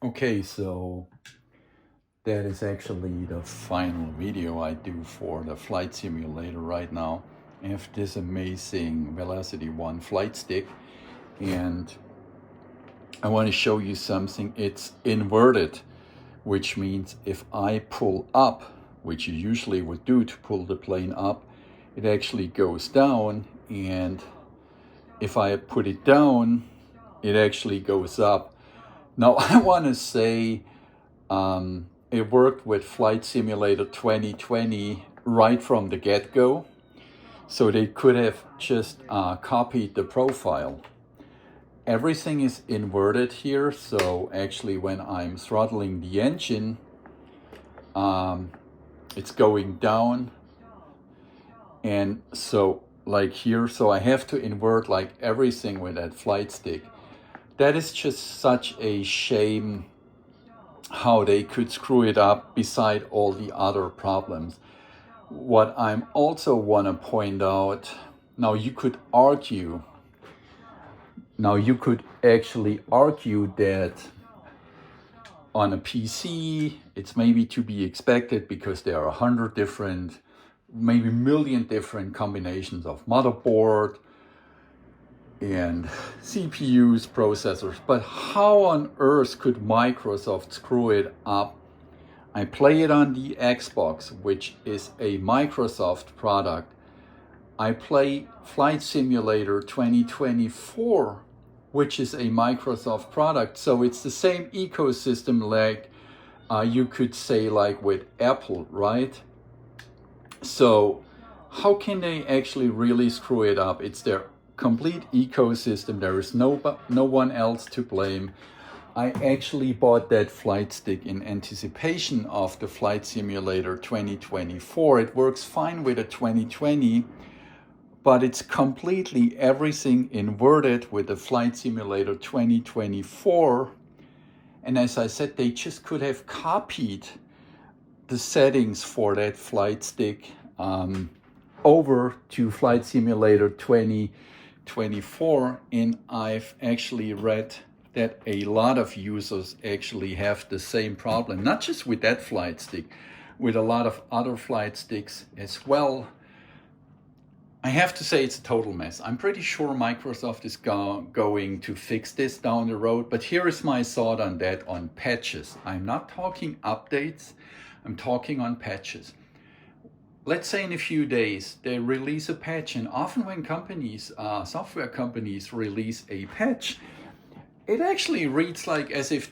Okay, so that is actually the final video I do for the flight simulator right now. I have this amazing VelocityOne flight stick, and I want to show you something. It's inverted, which means if I pull up, which you usually would do to pull the plane up, it actually goes down, and if I put it down, it actually goes up. Now I want to say it worked with Flight Simulator 2020 right from the get-go. So they could have just copied the profile. Everything is inverted here. So actually when I'm throttling the engine, it's going down. And so like here, so I have to invert like everything with that flight stick. That is just such a shame how they could screw it up beside all the other problems. What I'm also want to point out, now you could actually argue that on a PC, it's maybe to be expected because there are 100 different, maybe million different combinations of motherboard and CPUs, processors. But how on earth could Microsoft screw it up? I play it on the Xbox, which is a Microsoft product. I play Flight Simulator 2024, which is a Microsoft product. So it's the same ecosystem like you could say like with Apple, right? So how can they actually really screw it up? It's their complete ecosystem. There is no one else to blame. I actually bought that flight stick in anticipation of the Flight Simulator 2024. It works fine with a 2020, but it's completely everything inverted with the Flight Simulator 2024. And as I said, they just could have copied the settings for that flight stick over to Flight Simulator 2024. And I've actually read that a lot of users actually have the same problem, not just with that flight stick, with a lot of other flight sticks as well. I have to say it's a total mess. I'm pretty sure Microsoft is going to fix this down the road, but here is my thought on that, on patches. I'm not talking updates, I'm talking on patches. Let's say in a few days they release a patch, and often when companies, software companies release a patch, it actually reads like as if